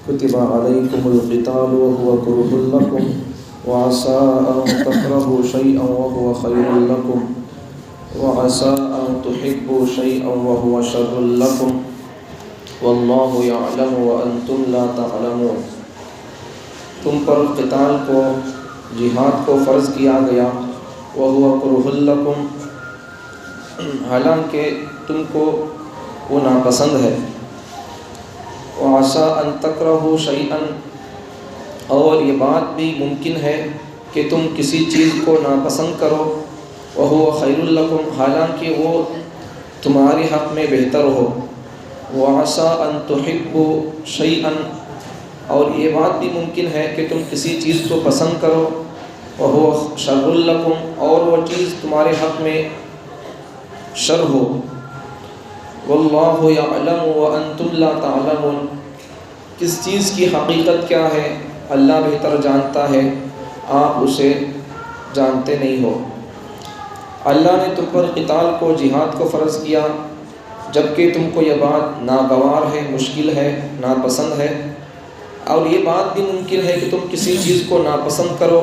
كتب عليكم القتال وهو كره لكم وعسى أن تكرهوا شيئا وهو خير لكم وعسى أن تحبوا شيئا وهو شر لكم والله يعلم وأنتم لا تعلمون۔ تم پر قتال کو، جہاد کو فرض کیا گیا، وَهُوَ كُرْهٌ لَكُمْ، حالانکہ تم کو وہ ناپسند ہے، وَعَسَىٰ أَن تَكْرَهُوا شَيْئًا، اور یہ بات بھی ممکن ہے کہ تم کسی چیز کو ناپسند کرو، وَهُوَ خَيْرٌ لَكُمْ، حالانکہ وہ تمہارے حق میں بہتر ہو، وَعَسَىٰ أَن تُحِبُّوا شَيْئًا، اور یہ بات بھی ممکن ہے کہ تم کسی چیز کو پسند کرو، وَهُوَ شَرٌّ لَكُمْ، اور وہ چیز تمہارے حق میں شر ہو، واللہ یعلم وانتم لا تعلمون، کس چیز کی حقیقت کیا ہے اللہ بہتر جانتا ہے، آپ اسے جانتے نہیں ہو۔ اللہ نے تم پر قتال کو، جہاد کو فرض کیا جبکہ تم کو یہ بات ناگوار ہے، مشکل ہے، ناپسند ہے، اور یہ بات بھی ممکن ہے کہ تم کسی چیز کو ناپسند کرو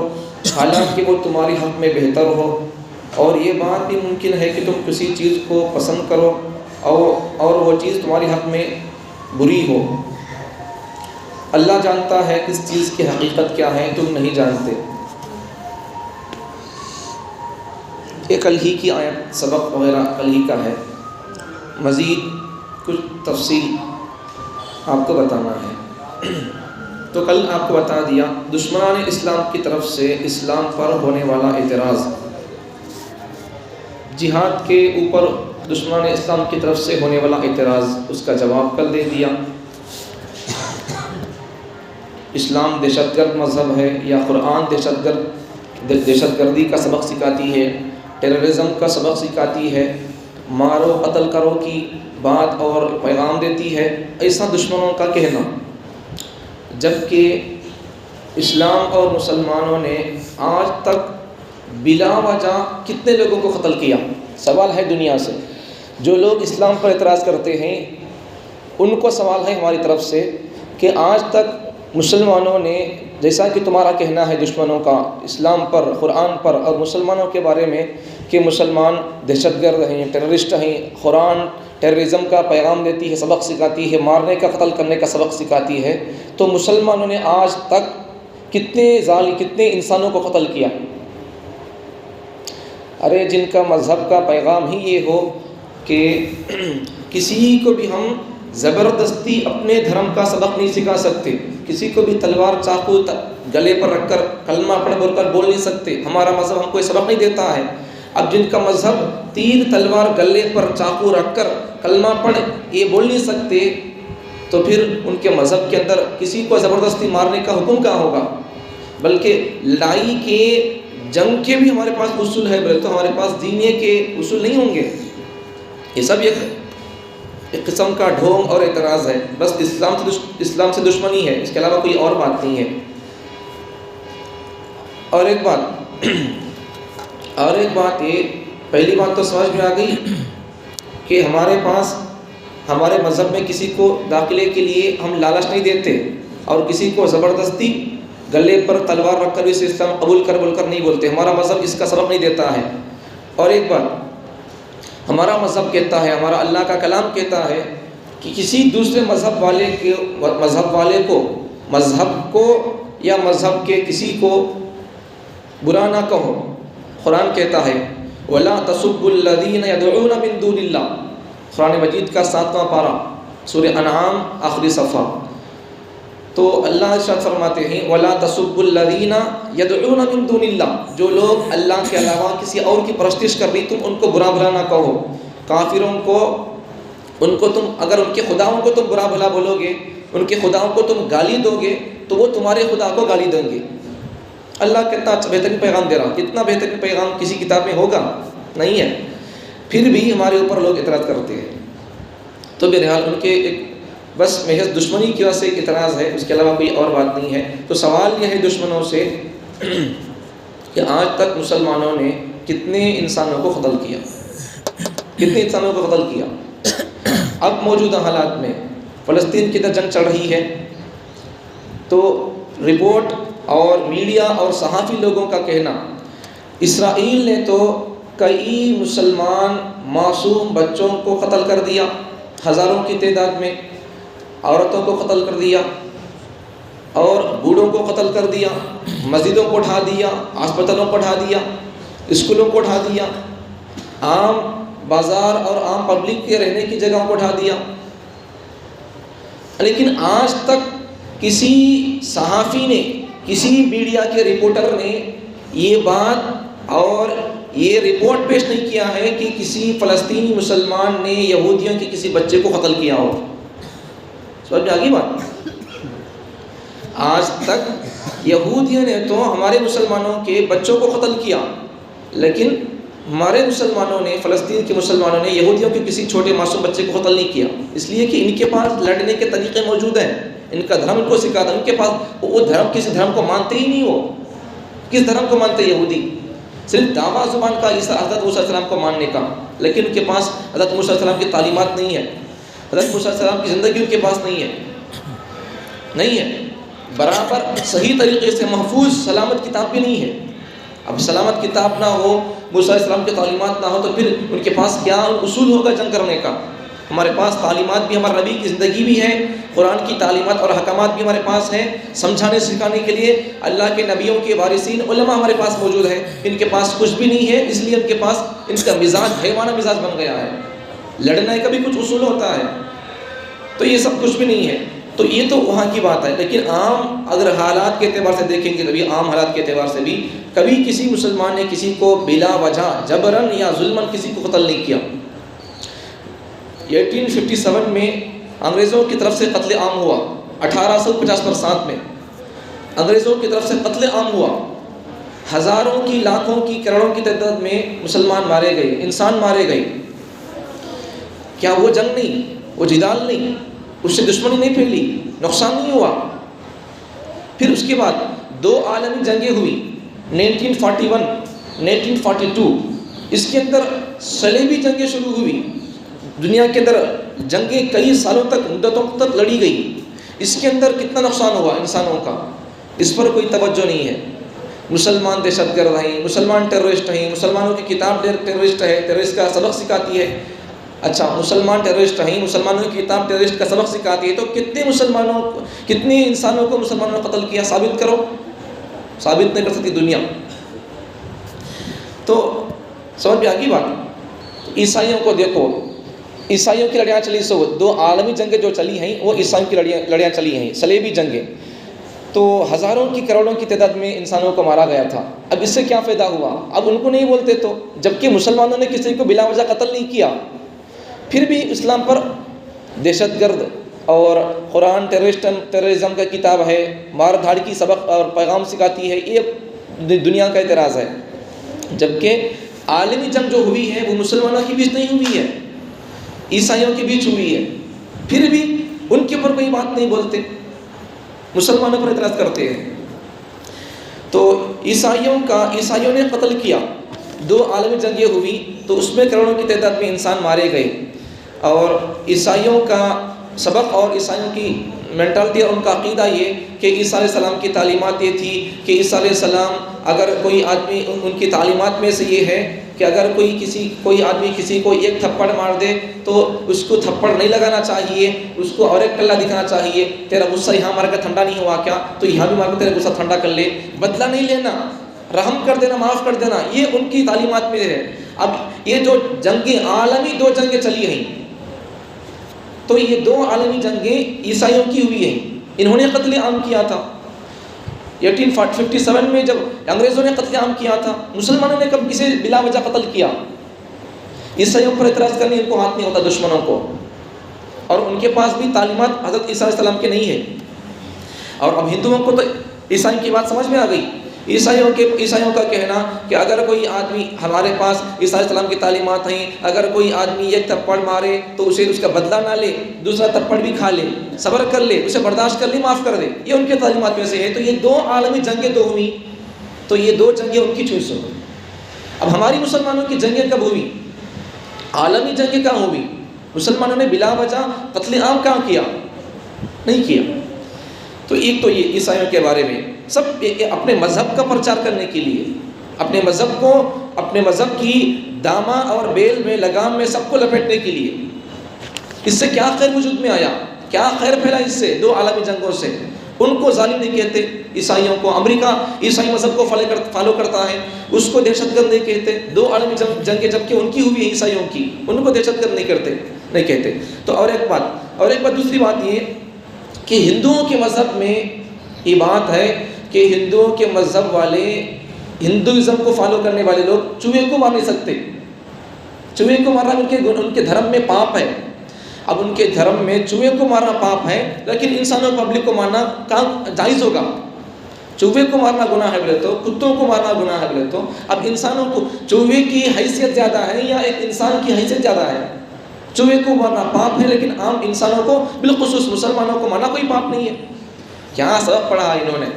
حالانکہ وہ تمہاری حق میں بہتر ہو، اور یہ بات بھی ممکن ہے کہ تم کسی چیز کو پسند کرو اور وہ چیز تمہاری حق میں بری ہو۔ اللہ جانتا ہے کس چیز کی حقیقت کیا ہے، تم نہیں جانتے۔ یہ کل ہی کی آیت، سبق وغیرہ کل ہی کا ہے، مزید کچھ تفصیل آپ کو بتانا ہے۔ تو کل آپ کو بتا دیا دشمنان اسلام کی طرف سے اسلام پر ہونے والا اعتراض، جہاد کے اوپر دشمنان اسلام کی طرف سے ہونے والا اعتراض، اس کا جواب کل دے دیا۔ اسلام دہشت گرد مذہب ہے یا قرآن دہشت گردی کا سبق سکھاتی ہے، ٹیررزم کا سبق سکھاتی ہے، مارو قتل کرو کی بات اور پیغام دیتی ہے، ایسا دشمنوں کا کہنا، جبکہ اسلام اور مسلمانوں نے آج تک بلا وجہ کتنے لوگوں کو قتل کیا؟ سوال ہے دنیا سے، جو لوگ اسلام پر اعتراض کرتے ہیں ان کو سوال ہے ہماری طرف سے کہ آج تک مسلمانوں نے، جیسا کہ تمہارا کہنا ہے دشمنوں کا اسلام پر، قرآن پر اور مسلمانوں کے بارے میں کہ مسلمان دہشت گرد ہیں، ٹیررسٹ ہیں، قرآن ٹیررزم کا پیغام دیتی ہے، سبق سکھاتی ہے، مارنے کا، قتل کرنے کا سبق سکھاتی ہے، تو مسلمانوں نے آج تک کتنے انسانوں کو قتل کیا؟ ارے جن کا مذہب کا پیغام ہی یہ ہو کہ کسی کو بھی ہم زبردستی اپنے دھرم کا سبق نہیں سکھا سکتے، کسی کو بھی تلوار چاقو گلے پر رکھ کر کلمہ پڑھ بول نہیں سکتے، ہمارا مذہب ہم کو سبق نہیں دیتا ہے۔ اب جن کا مذہب تیر تلوار گلے پر چاقو رکھ کر کلمہ پڑھ یہ بول نہیں سکتے، تو پھر ان کے مذہب کے اندر کسی کو زبردستی مارنے کا حکم کہاں ہوگا؟ بلکہ لڑائی کے، جنگ کے بھی ہمارے پاس اصول ہے، بلکہ تو ہمارے پاس دینیے کے اصول نہیں ہوں گے؟ یہ سب ایک قسم کا ڈھونگ اور اعتراض ہے، بس اسلام سے دشمنی ہے، اس کے علاوہ کوئی اور بات نہیں ہے۔ اور ایک بات یہ، پہلی بات تو سمجھ میں آ گئی کہ ہمارے پاس، ہمارے مذہب میں کسی کو داخلے کے لیے ہم لالچ نہیں دیتے اور کسی کو زبردستی گلے پر تلوار رکھ کر اسے اسلام قبول کر بول کر نہیں بولتے، ہمارا مذہب اس کا سبق نہیں دیتا ہے۔ اور ایک بات ہمارا مذہب کہتا ہے، ہمارا اللہ کا کلام کہتا ہے کہ کسی دوسرے مذہب کو یا مذہب کے کسی کو برا نہ کہو۔ قرآن کہتا ہے وَلَا تَسُبُّوا الَّذِينَ يَدْعُونَ مِن دُونِ اللَّهِ، قرآن مجید کا 7واں پارہ، سورہ انعام، آخری صفحہ۔ تو اللہ ارشاد فرماتے ہیں وَلَا تَسُبُّوا الَّذِينَ يَدْعُونَ مِن دُونِ اللَّهِ، جو لوگ اللہ کے علاوہ کسی اور کی پرستش کر رہی تم ان کو برا بھلا نہ کہو۔ کافروں کو، ان کو تم اگر ان کے خداؤں کو تم برا بھلا بولو گے، ان کے خداؤں کو تم گالی دو گے تو وہ تمہارے خدا کو گالی دیں گے۔ اللہ کتنا بہترین پیغام دے رہا، کتنا بہترین پیغام کسی کتاب میں ہوگا؟ نہیں ہے، پھر بھی ہمارے اوپر لوگ اعتراض کرتے ہیں۔ تو بہرحال ان کے ایک بس محض دشمنی کی وجہ سے اعتراض ہے، اس کے علاوہ کوئی اور بات نہیں ہے۔ تو سوال یہ ہے دشمنوں سے کہ آج تک مسلمانوں نے کتنے انسانوں کو قتل کیا، کتنے انسانوں کو قتل کیا؟ اب موجودہ حالات میں فلسطین کی طرف جنگ چل رہی ہے، تو رپورٹ اور میڈیا اور صحافی لوگوں کا کہنا، اسرائیل نے تو کئی مسلمان معصوم بچوں کو قتل کر دیا، ہزاروں کی تعداد میں، عورتوں کو قتل کر دیا اور بوڑھوں کو قتل کر دیا، مسجدوں کو اٹھا دیا، ہسپتالوں کو اٹھا دیا، اسکولوں کو اٹھا دیا، عام بازار اور عام پبلک کے رہنے کی جگہوں کو اٹھا دیا. لیکن آج تک کسی صحافی نے، کسی میڈیا کے رپورٹر نے یہ بات اور یہ رپورٹ پیش نہیں کیا ہے کہ کسی فلسطینی مسلمان نے یہودیوں کے کسی بچے کو قتل کیا ہو. سمجھ میں آ گئی بات؟ آج تک یہودیوں نے تو ہمارے مسلمانوں کے بچوں کو قتل کیا، لیکن ہمارے مسلمانوں نے، فلسطین کے مسلمانوں نے یہودیوں کے کسی چھوٹے معصوم بچے کو قتل نہیں کیا، اس لیے کہ ان کے پاس لڑنے کے طریقے موجود ہیں، ان کا دھرم ان کو سکھاتا ہے. ان کے پاس وہ دھرم، کسی دھرم کو مانتے ہی نہیں. وہ کس دھرم کو مانتے یہودی؟ صرف دعویٰ زبان کا حضرت موسیٰ علیہ السلام کو ماننے کا، لیکن ان کے پاس حضرت موسیٰ علیہ السلام کی تعلیمات نہیں ہے، حضرت موسیٰ علیہ السلام کی زندگی ان کے پاس نہیں ہے. برابر صحیح طریقے سے محفوظ سلامت کتاب بھی نہیں ہے. اب سلامت کتاب نہ ہو، موسیٰ علیہ السلام کی تعلیمات نہ ہو، تو پھر ان کے پاس کیا اصول ہوگا جنگ کرنے کا؟ ہمارے پاس تعلیمات بھی، ہمارے نبی کی زندگی بھی ہے، قرآن کی تعلیمات اور احکامات بھی ہمارے پاس ہیں. سمجھانے سکھانے کے لیے اللہ کے نبیوں کے وارثین علماء ہمارے پاس موجود ہیں. ان کے پاس کچھ بھی نہیں ہے، اس لیے ان کے پاس ان کا مزاج حیوانہ مزاج بن گیا ہے. لڑنے کا بھی کچھ اصول ہوتا ہے، تو یہ سب کچھ بھی نہیں ہے. تو یہ تو وہاں کی بات ہے. لیکن عام اگر حالات کے اعتبار سے دیکھیں گے، کبھی عام حالات کے اعتبار سے بھی کبھی کسی مسلمان نے کسی کو بلا وجہ جبراً یا ظلماً کسی کو قتل نہیں کیا. 1857 میں انگریزوں کی طرف سے قتل عام ہوا. 1850 میں انگریزوں کی طرف سے قتل عام ہوا. ہزاروں کی، لاکھوں کی، کروڑوں کی تعداد میں مسلمان مارے گئے، انسان مارے گئے. کیا وہ جنگ نہیں، وہ جدال نہیں، اس سے دشمنی نہیں پھیلی، نقصان نہیں ہوا؟ پھر اس کے بعد 2 عالمی جنگیں ہوئی، 1941، 1942. اس کے اندر صلیبی جنگیں شروع ہوئی. دنیا کے اندر جنگیں کئی سالوں تک، مدتوں تک لڑی گئی. اس کے اندر کتنا نقصان ہوا انسانوں کا، اس پر کوئی توجہ نہیں ہے. مسلمان دہشت گرد ہیں، مسلمان ٹیررسٹ ہیں، مسلمانوں کی کتاب ٹیررسٹ ہے، ٹیررسٹ کا سبق سکھاتی ہے. اچھا، مسلمان ٹیررسٹ ہیں، مسلمانوں کی کتاب ٹیررسٹ کا سبق سکھاتی ہے، تو کتنے انسانوں کو مسلمانوں نے قتل کیا؟ ثابت کرو. ثابت نہیں کر سکتی دنیا. تو سمجھ میں آ گئی بات؟ عیسائیوں کو دیکھو، عیسائیوں کی لڑیاں چلی. 2 عالمی جنگیں جو چلی ہیں وہ عیسائیوں کی لڑیاں چلی ہیں، صلیبی جنگیں. تو ہزاروں کی، کروڑوں کی تعداد میں انسانوں کو مارا گیا تھا. اب اس سے کیا فائدہ ہوا؟ اب ان کو نہیں بولتے تو، جبکہ مسلمانوں نے کسی کو بلا وجہ قتل نہیں کیا، پھر بھی اسلام پر دہشت گرد اور قرآن ٹیررزم کا کتاب ہے، مار دھاڑ کی سبق اور پیغام سکھاتی ہے. یہ دنیا کا اعتراض ہے. جبکہ عالمی جنگ جو ہوئی ہے وہ مسلمانوں کے بیچ نہیں ہوئی ہے، عیسائیوں کے بیچ ہوئی ہے. پھر بھی ان کے اوپر کوئی بات نہیں بولتے، مسلمانوں پر اعتراض کرتے ہیں. تو عیسائیوں نے قتل کیا. 2 عالمی جنگیں ہوئی تو اس میں کروڑوں کی تعداد میں انسان مارے گئے. اور عیسائیوں کا سبق اور عیسائیوں کی مینٹالٹی اور ان کا عقیدہ یہ کہ عیسیٰ علیہ السلام کی تعلیمات یہ تھی کہ عیسیٰ علیہ السلام، اگر کوئی آدمی، ان کی تعلیمات میں سے یہ ہے کہ اگر کوئی آدمی کسی کو 1 تھپڑ مار دے تو اس کو تھپڑ نہیں لگانا چاہیے، اس کو اور ایک کلہ دکھانا چاہیے. تیرا غصہ یہاں مار کر ٹھنڈا نہیں ہوا کیا؟ تو یہاں بھی مار کر تیرا غصہ ٹھنڈا کر لے. بدلہ نہیں لینا، رحم کر دینا، معاف کر دینا، یہ ان کی تعلیمات میں ہے. اب یہ جو جنگیں، عالمی 2 جنگیں چلی ہیں، تو یہ 2 عالمی جنگیں عیسائیوں کی ہوئی ہیں. انہوں نے قتل عام کیا تھا. 1857 میں جب انگریزوں نے قتل عام کیا تھا، مسلمانوں نے کب کسی بلا وجہ قتل کیا؟ عیسائیوں پر اعتراض کرنے ان کو ہاتھ نہیں ہوتا، دشمنوں کو. اور ان کے پاس بھی تعلیمات حضرت عیسیٰ علیہ السلام کے نہیں ہیں. اور اب ہندوؤں کو تو عیسائی کی بات سمجھ میں آ گئی. عیسائیوں کا کہنا کہ اگر کوئی آدمی، ہمارے پاس عیسیٰ علیہ السلام کی تعلیمات ہیں، اگر کوئی آدمی 1 تھپڑ مارے تو اسے اس کا بدلہ نہ لے، دوسرا تھپڑ بھی کھا لے، صبر کر لے، اسے برداشت کر لے، معاف کر دے. یہ ان کے تعلیمات میں سے ہے. تو یہ 2 عالمی جنگیں 2 ہوئی، تو یہ 2 جنگیں ان کی چوائس ہوئی. اب ہماری مسلمانوں کی جنگیں کب ہوئی؟ عالمی جنگیں کہاں ہوئی؟ مسلمانوں نے بلا وجہ قتل عام کہاں کیا؟ نہیں کیا. تو ایک تو یہ عیسائیوں کے بارے میں سب اپنے مذہب کا پرچار کرنے کے لیے، اپنے مذہب کو، اپنے مذہب کی دامہ اور بیل میں، لگام میں سب کو لپیٹنے کے لیے۔ اس سے کیا خیر وجود میں آیا، کیا خیر پھیلا اس سے؟ 2 عالمی جنگوں سے۔ ان کو ظالم نہیں کہتے عیسائیوں کو، امریکہ عیسائی مذہب کو فالو کرتا ہے، اس کو دہشت گرد نہیں کہتے۔ 2 عالمی جنگیں جبکہ ان کی ہوئی ہے عیسائیوں کی، ان کو دہشت گرد نہیں کہتے۔ تو اور ایک بات دوسری بات یہ کہ ہندوؤں کے مذہب میں یہ بات ہے کہ ہندوؤں کے مذہب والے، ہندوازم کو فالو کرنے والے لوگ چوہے کو مار نہیں سکتے۔ چوہے کو مارنا ان کے دھرم میں پاپ ہے۔ اب ان کے دھرم میں چوہے کو مارنا پاپ ہے، لیکن انسانوں پبلک کو مارنا کام جائز ہوگا۔ چوہے کو مارنا گناہ ہے بولے تو، کتوں کو مارنا گناہ ہے بولے تو، اب انسانوں کو چوہے کی حیثیت زیادہ ہے یا ایک انسان کی حیثیت زیادہ ہے؟ چوہے کو مارنا پاپ ہے، لیکن عام انسانوں کو، بالخصوص مسلمانوں کو مارنا کوئی پاپ نہیں ہے۔ کیا سبق پڑھا ہے انہوں نے؟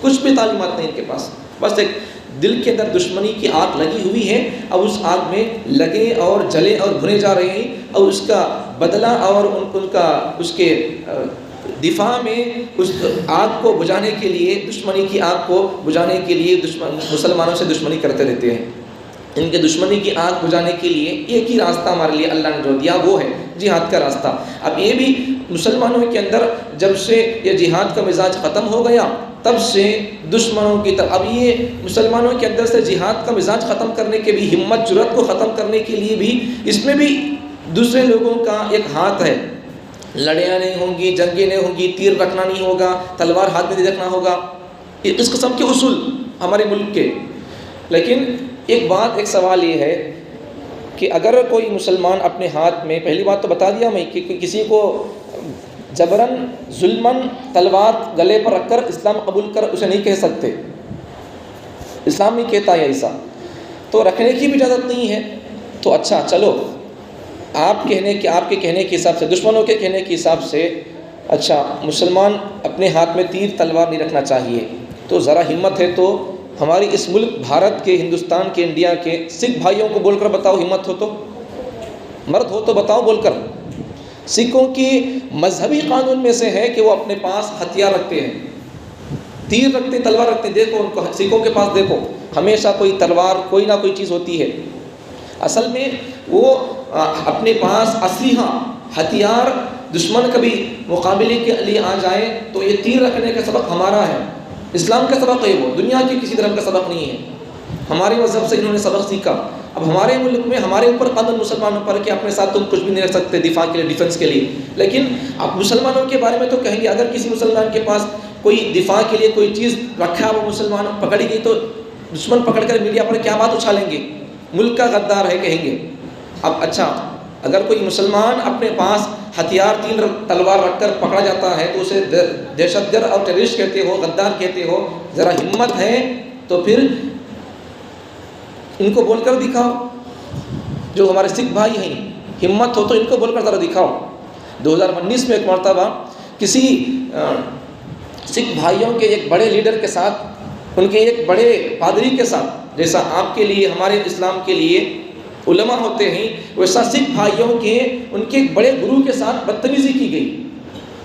کچھ بھی تعلیمات نہیں ان کے پاس، بس ایک دل کے اندر دشمنی کی آگ لگی ہوئی ہے، اب اس آگ میں لگے اور جلے اور بھنے جا رہے ہیں، اور اس کا بدلہ اور اس کے دفاع میں اس آگ کو بجھانے کے لیے، دشمنی کی آگ کو بجھانے کے لیے مسلمانوں سے دشمنی کرتے رہتے ہیں۔ ان کے دشمنی کی آگ بجھانے کے لیے ایک ہی راستہ ہمارے لیے اللہ نے جو دیا وہ ہے جہاد کا راستہ۔ اب یہ بھی مسلمانوں کے اندر جب سے یہ جہاد کا مزاج ختم ہو گیا، تب سے دشمنوں کی طرف، اب یہ مسلمانوں کے اندر سے جہاد کا مزاج ختم کرنے کے بھی، ہمت جرأت کو ختم کرنے کے لیے بھی اس میں بھی دوسرے لوگوں کا ایک ہاتھ ہے۔ لڑیاں نہیں ہوں گی، جنگیں نہیں ہوں گی، تیر رکھنا نہیں ہوگا، تلوار ہاتھ میں نہیں رکھنا ہوگا، اس قسم کے اصول ہمارے ملک کے۔ لیکن ایک سوال یہ ہے کہ اگر کوئی مسلمان اپنے ہاتھ میں، پہلی بات تو بتا دیا میں کہ کسی کو جبراً ظلماً تلوار گلے پر رکھ کر اسلام قبول کر اسے نہیں کہہ سکتے، اسلام نہیں کہتا ہے ایسا، تو رکھنے کی بھی اجازت نہیں ہے۔ تو اچھا چلو، آپ کے کہنے کے حساب سے، دشمنوں کے کہنے کے حساب سے، اچھا مسلمان اپنے ہاتھ میں تیر تلوار نہیں رکھنا چاہیے، تو ذرا ہمت ہے تو ہماری اس ملک بھارت کے، ہندوستان کے، انڈیا کے سکھ بھائیوں کو بول کر بتاؤ، ہمت ہو تو، مرد ہو تو بتاؤ بول کر۔ سکھوں کی مذہبی قانون میں سے ہے کہ وہ اپنے پاس ہتھیار رکھتے ہیں، تیر رکھتے ہیں، تلوار رکھتے ہیں۔ دیکھو ان کو، سکھوں کے پاس دیکھو، ہمیشہ کوئی تلوار، کوئی نہ کوئی چیز ہوتی ہے۔ اصل میں وہ اپنے پاس اسلحہ، ہتھیار، دشمن کبھی مقابلے کے لیے آ جائے تو یہ تیر رکھنے کا سبق ہمارا ہے، اسلام کا سبق ہے، وہ دنیا کے کسی دھرم کا سبق نہیں ہے، ہمارے مذہب سے انہوں نے سبق سیکھا۔ اب ہمارے ملک میں ہمارے اوپر قانون مسلمانوں پر کہ اپنے ساتھ تم کچھ بھی نہیں رکھ سکتے دفاع کے لیے، ڈیفنس کے لیے، لیکن اب مسلمانوں کے بارے میں تو کہیں گے اگر کسی مسلمان کے پاس کوئی دفاع کے لیے کوئی چیز رکھا، وہ مسلمان پکڑی گئی تو دشمن پکڑ کر میڈیا پر کیا بات اچھالیں گے، ملک کا غدار ہے کہیں گے۔ اب اچھا اگر کوئی مسلمان اپنے پاس ہتھیار، تیر، تلوار رکھ کر پکڑا جاتا ہے تو اسے دہشت گرد اور ٹیررسٹ کہتے ہو، غدار کہتے ہو، ذرا ہمت ہے تو پھر ان کو بول کر دکھاؤ، جو ہمارے سکھ بھائی ہیں، ہمت ہو تو ان کو بول کر ذرا دکھاؤ۔ 2019 میں ایک مرتبہ کسی سکھ بھائیوں کے ایک بڑے لیڈر کے ساتھ، ان کے ایک بڑے پادری کے ساتھ، جیسا آپ کے لیے، ہمارے اسلام کے لیے علماء ہوتے ہیں، ویسا سکھ بھائیوں کے، ان کے ایک بڑے گرو کے ساتھ بدتمیزی کی گئی،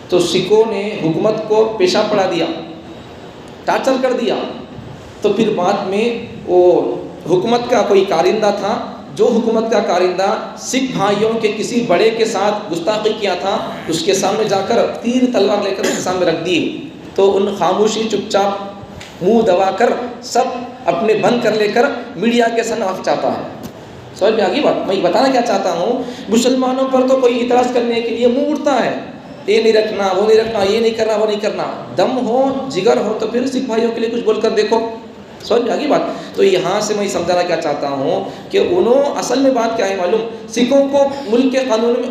تو سکھوں نے حکومت کو پیشاب پڑا دیا، ٹارچر کر دیا۔ تو پھر بعد میں وہ حکومت کا کوئی کارندہ تھا، جو حکومت کا کارندہ سکھ بھائیوں کے کسی بڑے کے ساتھ گستاخی کیا تھا، اس کے سامنے جا کر تیر تلوار لے کر اس کے سامنے رکھ دی، تو ان خاموشی، چپ چاپ منہ دبا کر سب اپنے بند کر لے کر میڈیا کے سامنے معافی چاہتا ہے۔ سمجھ میں آ گئی بات؟ میں بتانا کیا چاہتا ہوں، مسلمانوں پر تو کوئی اعتراض کرنے کے لیے منہ اٹھتا ہے، یہ نہیں رکھنا، وہ نہیں رکھنا، یہ نہیں کرنا، وہ نہیں کرنا۔ دم ہو، جگر ہو تو پھر سکھ بھائیوں کے لیے کچھ بول کر دیکھو۔ سمجھ میں آ گئی بات؟ تو یہاں سے میں سمجھانا کیا چاہتا ہوں کہ اصل میں بات کیا ہے معلوم، سکھوں کو ملک کے قانون میں،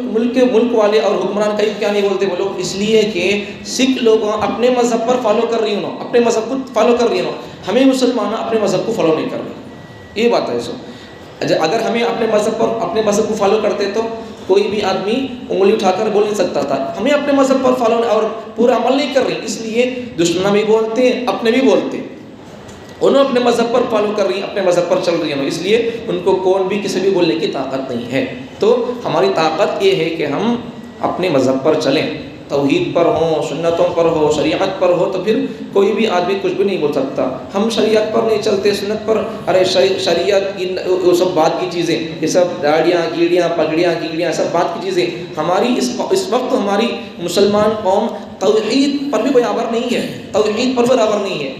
ملک والے اور حکمران کہیں کیا نہیں بولتے وہ لوگ، اس لیے کہ سکھ لوگ اپنے مذہب پر فالو کر رہی ہوں، اپنے مذہب کو فالو کر رہی ہوں، ہمیں مسلمان اپنے مذہب کو فالو نہیں کر رہے، یہ بات ہے۔ سو اگر ہمیں اپنے مذہب کو فالو کرتے تو کوئی بھی آدمی انگلی اٹھا کر بول نہیں سکتا تھا، ہمیں اپنے مذہب پر فالو اور پورا عمل نہیں کر رہی، اس لیے دشمن بھی بولتے ہیں، اپنے بھی بولتے ہیں، انہوں اپنے مذہب پر فالو کر رہی ہیں، اپنے مذہب پر چل رہی ہیں، اس لیے ان کو کون بھی کسی بھی بولنے کی طاقت نہیں ہے۔ تو ہماری طاقت یہ ہے کہ ہم اپنے مذہب پر چلیں۔ توحید پر ہوں، سنتوں پر ہو، شریعت پر ہو، تو پھر کوئی بھی آدمی کچھ بھی نہیں بول سکتا۔ ہم شریعت پر نہیں چلتے، سنت پر، ارے شریعت کی وہ سب بات کی چیزیں، یہ سب داڑیاں گیڑیاں پگڑیاں گیڑیاں سب بات کی چیزیں۔ ہماری اس وقت ہماری مسلمان قوم توحید پر بھی برابر نہیں ہے، توحید پر برابر نہیں ہے۔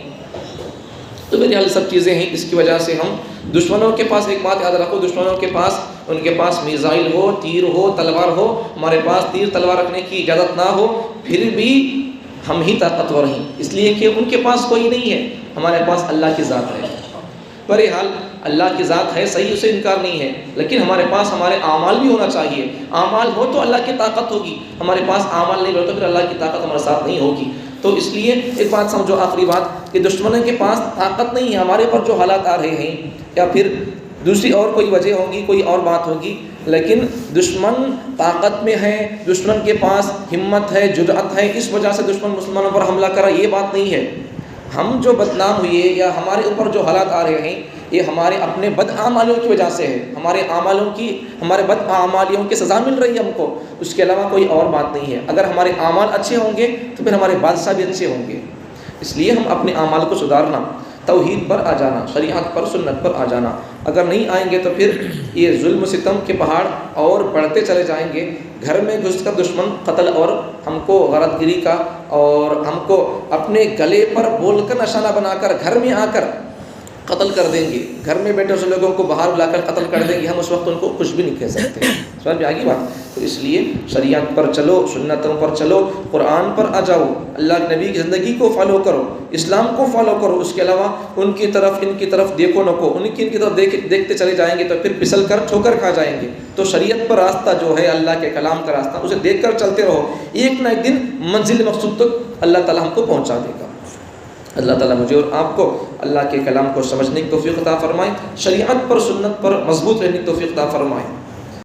تو میرے حال سب چیزیں ہیں، اس کی وجہ سے ہم دشمنوں کے پاس، ایک بات یاد رکھو، دشمنوں کے پاس، ان کے پاس میزائل ہو، تیر ہو، تلوار ہو، ہمارے پاس تیر تلوار رکھنے کی اجازت نہ ہو، پھر بھی ہم ہی طاقتور ہیں، اس لیے کہ ان کے پاس کوئی نہیں ہے، ہمارے پاس اللہ کی ذات ہے۔ بہرحال اللہ کی ذات ہے، صحیح، اسے انکار نہیں ہے، لیکن ہمارے پاس ہمارے اعمال بھی ہونا چاہیے۔ اعمال ہو تو اللہ کی طاقت ہوگی، ہمارے پاس اعمال نہیں ہو تو پھر اللہ کی طاقت ہمارے ساتھ نہیں ہوگی۔ تو اس لیے ایک بات سمجھو، آخری بات، کہ دشمنوں کے پاس طاقت نہیں ہے، ہمارے پر جو حالات آ رہے ہیں، یا پھر دوسری اور کوئی وجہ ہوگی، کوئی اور بات ہوگی، لیکن دشمن طاقت میں ہے، دشمن کے پاس ہمت ہے، جرأت ہے، اس وجہ سے دشمن مسلمانوں پر حملہ کرا، یہ بات نہیں ہے۔ ہم جو بدنام ہوئے یا ہمارے اوپر جو حالات آ رہے ہیں، یہ ہمارے اپنے بدعمالیوں کی وجہ سے ہے، ہمارے بدعمالیوں کی سزا مل رہی ہے ہم کو، اس کے علاوہ کوئی اور بات نہیں ہے۔ اگر ہمارے اعمال اچھے ہوں گے تو پھر ہمارے بادشاہ بھی اچھے ہوں گے۔ اس لیے ہم اپنے اعمال کو سدھارنا، توحید پر آ جانا، شریعت پر، سنت پر آ جانا۔ اگر نہیں آئیں گے تو پھر یہ ظلم و ستم کے پہاڑ اور بڑھتے چلے جائیں گے، گھر میں گھس کر دشمن قتل اور ہم کو غارت گری کا، اور ہم کو اپنے گلے پر بول کر نشانہ بنا کر گھر میں آ کر قتل کر دیں گے، گھر میں بیٹھے اس لوگوں کو باہر بلا کر قتل کر دیں گے، ہم اس وقت ان کو کچھ بھی نہیں کہہ سکتے۔ سمجھ میں آ گئی بات؟ تو اس لیے شریعت پر چلو، سنتوں پر چلو، قرآن پر آ جاؤ، اللہ کے نبی کی زندگی کو فالو کرو، اسلام کو فالو کرو، اس کے علاوہ ان کی طرف دیکھو نہ کو، ان کی طرف دیکھتے چلے جائیں گے تو پھر پھسل کر ٹھوکر کھا جائیں گے۔ تو شریعت پر راستہ جو ہے اللہ کے کلام کا راستہ، اسے دیکھ کر چلتے رہو، ایک نہ ایک دن منزل مقصود تک اللہ تعالیٰ ہم کو پہنچا دے گا۔ اللہ تعالیٰ مجھے اور آپ کو اللہ کے کلام کو سمجھنے کی توفیق عطا فرمائے، شریعت پر، سنت پر مضبوط رہنے کی توفیق عطا فرمائے۔